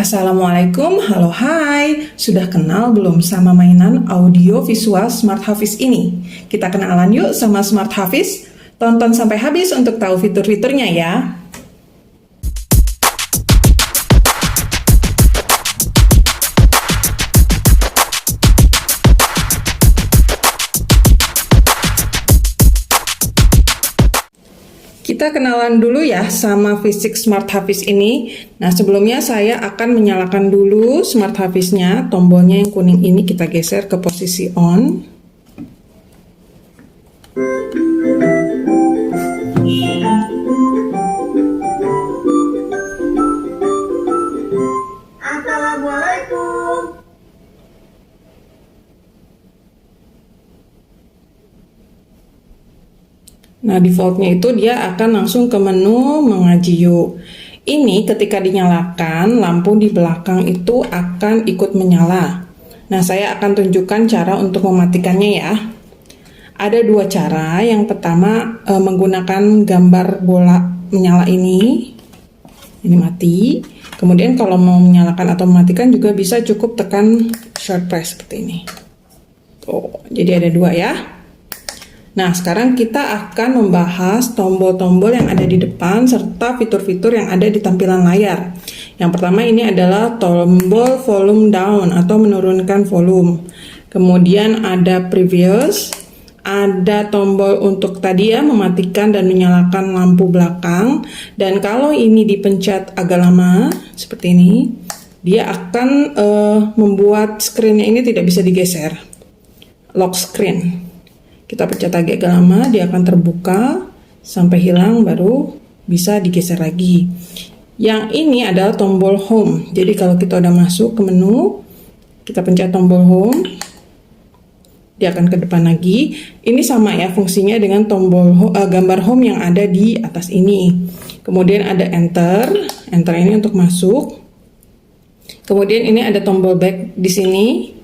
Assalamualaikum, halo hai. Sudah kenal belum sama mainan audio visual Smart Hafiz ini? Kita kenalan yuk sama Smart Hafiz. Tonton sampai habis untuk tahu fitur-fiturnya ya. Kita kenalan dulu ya sama fisik Smart Hafiz ini. Nah, sebelumnya saya akan menyalakan dulu Smart Hafiznya. Tombolnya yang kuning ini kita geser ke posisi on. Assalamualaikum. Nah, defaultnya itu dia akan langsung ke menu mengaji yuk. Ini ketika dinyalakan, lampu di belakang itu akan ikut menyala. Nah, saya akan tunjukkan cara untuk mematikannya ya. Ada dua cara. Yang pertama, menggunakan gambar bola menyala ini. Ini mati. Kemudian kalau mau menyalakan atau mematikan juga bisa cukup tekan short press seperti ini. Tuh, jadi ada dua ya. Nah, sekarang kita akan membahas tombol-tombol yang ada di depan serta fitur-fitur yang ada di tampilan layar. Yang pertama ini adalah tombol volume down atau menurunkan volume. Kemudian ada previous, ada tombol untuk tadi ya mematikan dan menyalakan lampu belakang. Dan kalau ini dipencet agak lama seperti ini, dia akan membuat screen-nya ini tidak bisa digeser. Lock screen. Kita pencet agak lama, dia akan terbuka sampai hilang, baru bisa digeser lagi. Yang ini adalah tombol home. Jadi kalau kita udah masuk ke menu, kita pencet tombol home, dia akan ke depan lagi. Ini sama ya fungsinya dengan tombol gambar home yang ada di atas ini. Kemudian ada enter, enter ini untuk masuk. Kemudian ini ada tombol back di sini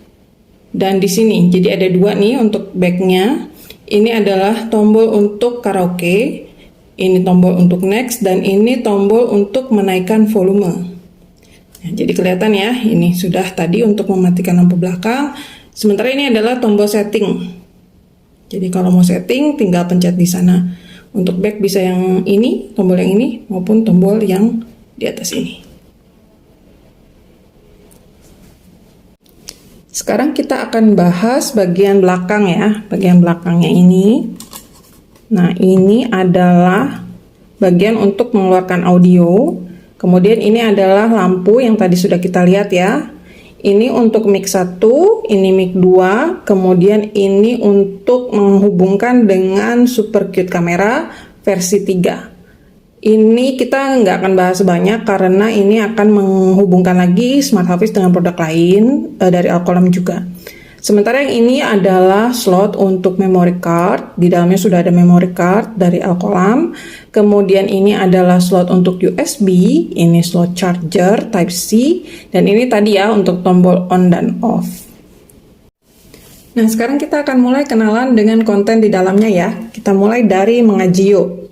dan di sini. Jadi ada dua nih untuk backnya. Ini adalah tombol untuk karaoke, ini tombol untuk next, dan ini tombol untuk menaikkan volume. Nah, jadi kelihatan ya, ini sudah tadi untuk mematikan lampu belakang. Sementara ini adalah tombol setting. Jadi kalau mau setting, tinggal pencet di sana. Untuk back bisa yang ini, tombol yang ini, maupun tombol yang di atas ini. Sekarang kita akan bahas bagian belakang ya, bagian belakangnya ini. Nah, ini adalah bagian untuk mengeluarkan audio. Kemudian ini adalah lampu yang tadi sudah kita lihat ya. Ini untuk mic 1, ini mic 2, kemudian ini untuk menghubungkan dengan Super Cute Camera versi 3. Ini kita nggak akan bahas banyak karena ini akan menghubungkan lagi Smart Hafiz dengan produk lain dari Alkolam juga. Sementara yang ini adalah slot untuk memory card. Di dalamnya sudah ada memory card dari Alkolam. Kemudian ini adalah slot untuk USB. Ini slot charger Type-C. Dan ini tadi ya untuk tombol on dan off. Nah, sekarang kita akan mulai kenalan dengan konten di dalamnya ya. Kita mulai dari mengaji yuk.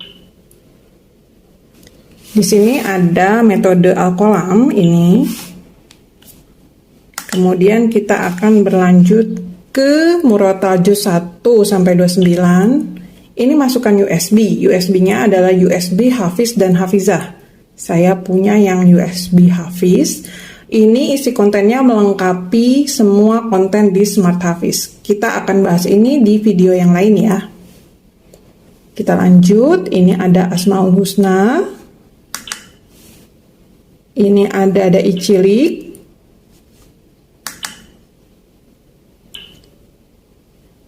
Di sini ada metode Alkolam ini. Kemudian kita akan berlanjut ke Murotal Juz 1 sampai 29. Ini masukkan USB. USB-nya adalah USB Hafiz dan Hafizah. Saya punya yang USB Hafiz. Ini isi kontennya melengkapi semua konten di Smart Hafiz. Kita akan bahas ini di video yang lain ya. Kita lanjut. Ini ada Asmaul Husna. Ini ada cilik,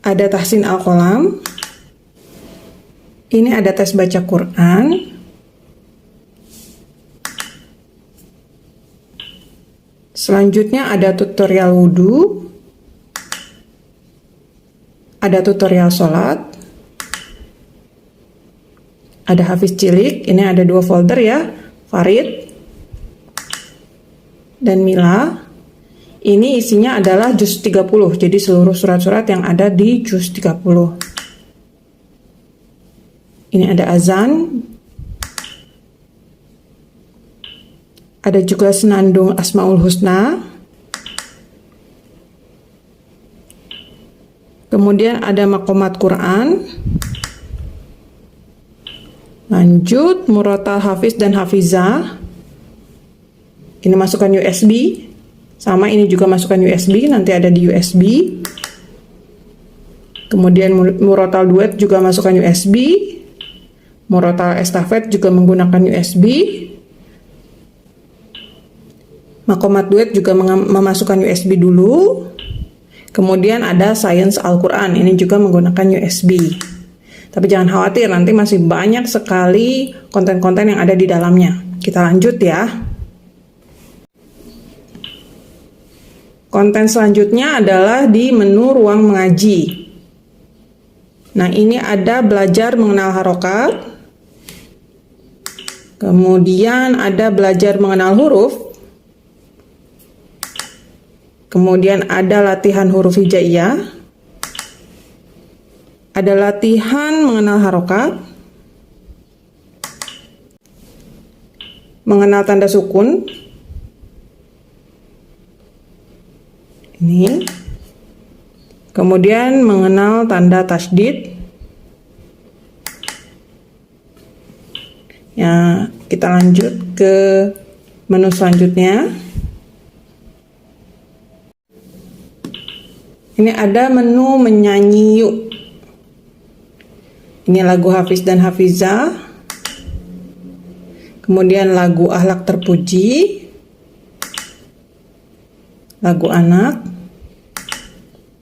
ada tahsin Alkolam, ini ada tes baca Quran, selanjutnya ada tutorial wudhu, ada tutorial sholat, ada Hafiz cilik, ini ada dua folder ya, Farid dan Mila. Ini isinya adalah juz 30, jadi seluruh surat-surat yang ada di juz 30. Ini ada azan, Ada juga senandung Asmaul Husna. Kemudian ada maqamat Quran. Lanjut, murotal hafiz dan hafizah. Ini masukkan USB. Sama ini juga masukkan USB, nanti ada di USB. Kemudian murotal duet juga masukkan USB. Murotal estafet juga menggunakan USB. Maqamat duet juga memasukkan USB dulu. Kemudian ada Sains Al-Quran, ini juga menggunakan USB. Tapi jangan khawatir, nanti masih banyak sekali konten-konten yang ada di dalamnya. Kita lanjut ya. Konten selanjutnya adalah di menu ruang mengaji. Nah, ini ada belajar mengenal harokat. Kemudian ada belajar mengenal huruf. Kemudian ada latihan huruf hijaiyah. Ada latihan mengenal harokat. Mengenal tanda sukun. Ini. Kemudian mengenal tanda tasydid. Ya, kita lanjut ke menu selanjutnya. Ini ada menu menyanyi yuk. Ini lagu Hafiz dan Hafizah. Kemudian lagu Akhlak Terpuji. Lagu anak.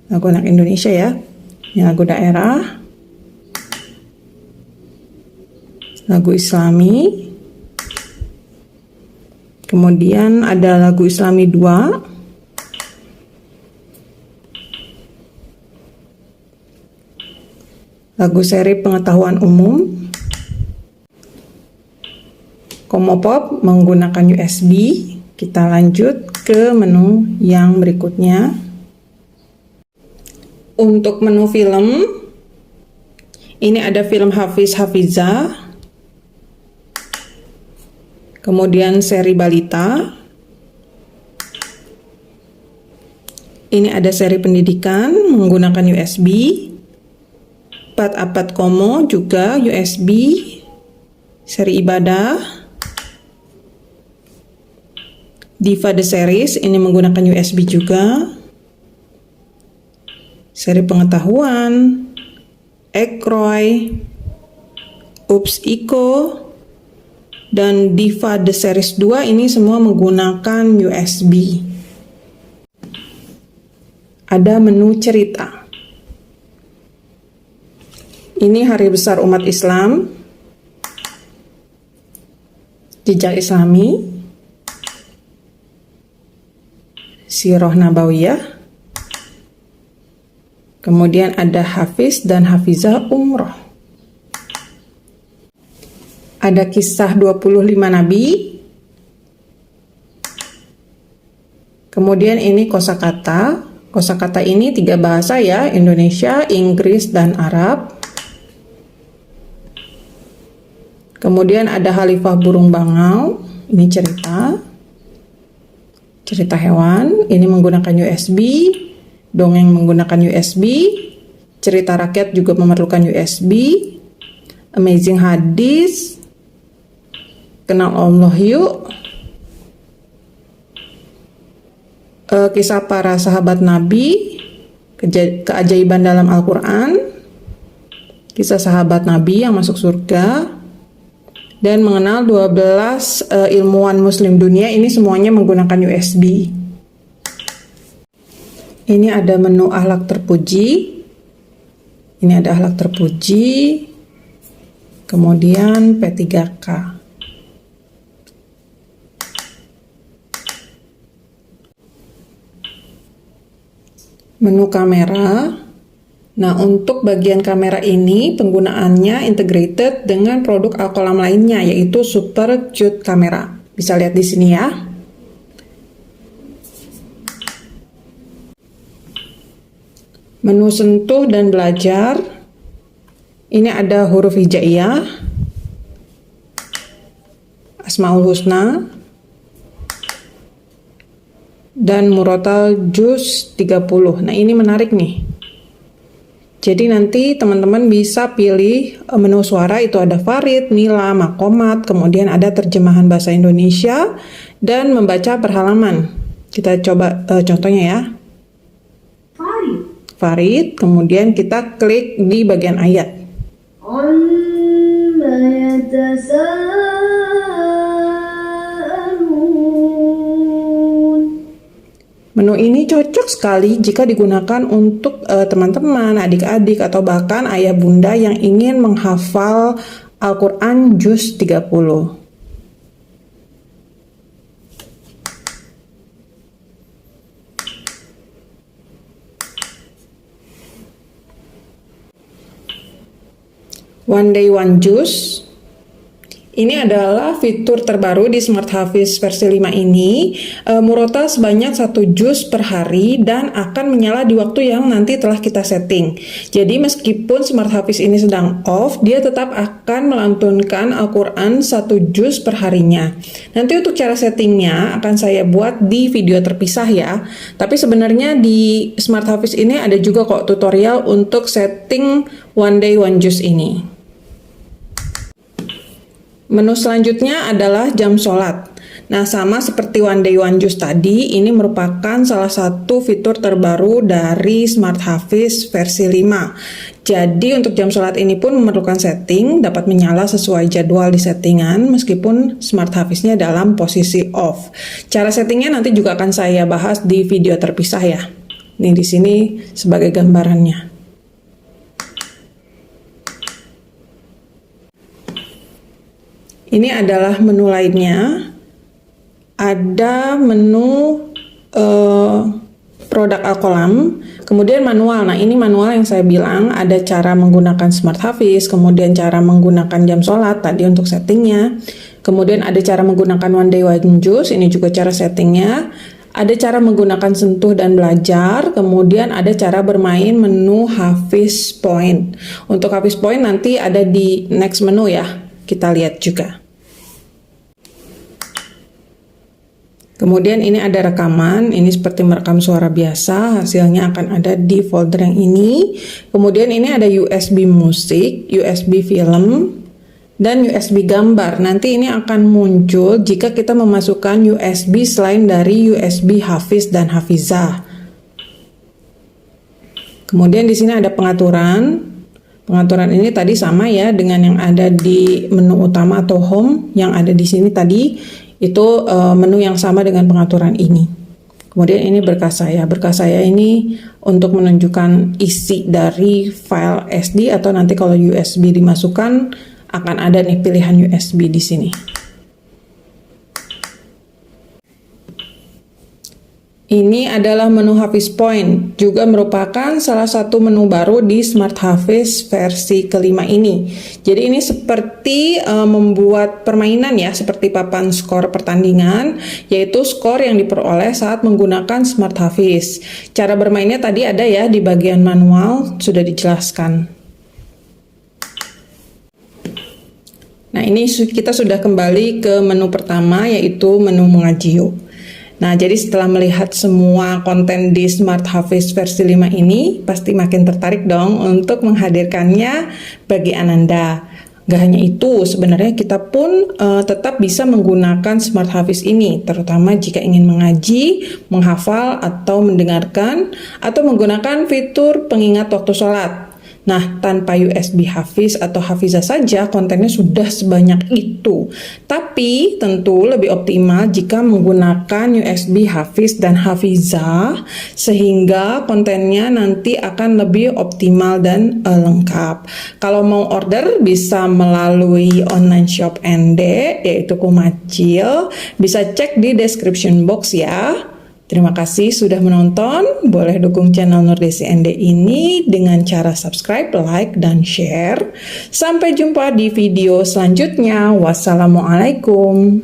Lagu anak Indonesia ya. Ini lagu daerah. Lagu Islami. Kemudian ada lagu Islami 2. Lagu seri pengetahuan umum. Komopop menggunakan USB. Kita lanjut ke menu yang berikutnya. Untuk menu film, ini ada film Hafiz Hafizah. Kemudian seri balita. Ini ada seri pendidikan menggunakan USB. Apad Komo juga USB, seri ibadah. Diva The Series ini menggunakan USB juga. Seri pengetahuan, Ekroy, Ups Iko, dan Diva The Series 2 ini semua menggunakan USB. Ada menu cerita. Ini Hari Besar Umat Islam, Jejak Islami, Sirah Nabawiyah, kemudian ada Hafiz dan Hafizah Umroh. Ada kisah 25 Nabi, kemudian ini kosakata. Kosakata ini 3 bahasa ya, Indonesia, Inggris, dan Arab. Kemudian ada Khalifah Burung Bangau, ini cerita hewan, ini menggunakan USB, dongeng menggunakan USB, cerita rakyat juga memerlukan USB, Amazing Hadis, Kenal Allah Yuk, kisah para sahabat Nabi, keajaiban dalam Al-Quran, kisah sahabat Nabi yang masuk surga, dan mengenal 12 ilmuwan muslim dunia. Ini semuanya menggunakan USB. Ini ada menu akhlak terpuji. Ini ada akhlak terpuji. Kemudian P3K. Menu kamera. Nah, untuk bagian kamera ini penggunaannya integrated dengan produk Alkolam lainnya, yaitu Super Cute Camera. Bisa lihat di sini ya. Menu sentuh dan belajar. Ini ada huruf hijaiyah, Asmaul Husna, dan murotal juz 30. Nah, ini menarik nih. Jadi nanti teman-teman bisa pilih menu suara, itu ada farid, nila, makomat, kemudian ada terjemahan bahasa Indonesia, dan membaca per halaman. Kita coba contohnya ya. Farid, kemudian kita klik di bagian ayat. Menu ini cocok sekali jika digunakan untuk teman-teman, adik-adik, atau bahkan ayah bunda yang ingin menghafal Al-Quran juz 30. One Day One Juz. Ini adalah fitur terbaru di Smart Hafiz versi 5 ini. Murotal sebanyak 1 juz per hari dan akan menyala di waktu yang nanti telah kita setting. Jadi meskipun Smart Hafiz ini sedang off, dia tetap akan melantunkan Al-Quran 1 juz per harinya. Nanti untuk cara settingnya akan saya buat di video terpisah ya. Tapi sebenarnya di Smart Hafiz ini ada juga kok tutorial untuk setting One Day One Juz ini. Menu selanjutnya adalah jam sholat. Nah, sama seperti One Day One Juz tadi, ini merupakan salah satu fitur terbaru dari Smart Hafiz versi 5. Jadi untuk jam sholat ini pun memerlukan setting, dapat menyala sesuai jadwal di settingan meskipun Smart Hafiznya dalam posisi off. Cara settingnya nanti juga akan saya bahas di video terpisah ya. Ini di sini sebagai gambarannya. Ini adalah menu lainnya. Ada menu produk Al-Qalam, kemudian manual. Nah, ini manual yang saya bilang ada cara menggunakan Smart Hafiz, kemudian cara menggunakan jam sholat tadi untuk settingnya. Kemudian ada cara menggunakan One Day One Juz, ini juga cara settingnya. Ada cara menggunakan sentuh dan belajar, kemudian ada cara bermain menu Hafiz Point. Untuk Hafiz Point nanti ada di next menu ya. Kita lihat juga. Kemudian ini ada rekaman, ini seperti merekam suara biasa, hasilnya akan ada di folder yang ini. Kemudian ini ada USB musik, USB film, dan USB gambar. Nanti ini akan muncul jika kita memasukkan USB selain dari USB Hafiz dan Hafizah. Kemudian di sini ada pengaturan. Pengaturan ini tadi sama ya dengan yang ada di menu utama atau home yang ada di sini tadi, itu menu yang sama dengan pengaturan ini. Kemudian ini berkas saya. Berkas saya ini untuk menunjukkan isi dari file SD atau nanti kalau USB dimasukkan akan ada nih pilihan USB di sini. Ini adalah menu Hafiz Point, juga merupakan salah satu menu baru di Smart Hafiz versi kelima ini. Jadi ini seperti membuat permainan ya, seperti papan skor pertandingan, yaitu skor yang diperoleh saat menggunakan Smart Hafiz. Cara bermainnya tadi ada ya di bagian manual, sudah dijelaskan. Nah, ini kita sudah kembali ke menu pertama, yaitu menu mengaji yuk. Nah, jadi setelah melihat semua konten di Smart Hafiz versi 5 ini, pasti makin tertarik dong untuk menghadirkannya bagi Ananda. Gak hanya itu, sebenarnya kita pun tetap bisa menggunakan Smart Hafiz ini, terutama jika ingin mengaji, menghafal, atau mendengarkan, atau menggunakan fitur pengingat waktu sholat. Nah, tanpa USB Hafiz atau Hafizah saja kontennya sudah sebanyak itu. Tapi tentu lebih optimal jika menggunakan USB Hafiz dan Hafizah sehingga kontennya nanti akan lebih optimal dan lengkap. Kalau mau order bisa melalui online shop ND yaitu Kumacil. Bisa cek di description box ya. Terima kasih sudah menonton. Boleh dukung channel Nurdesi ND ini dengan cara subscribe, like, dan share. Sampai jumpa di video selanjutnya. Wassalamualaikum.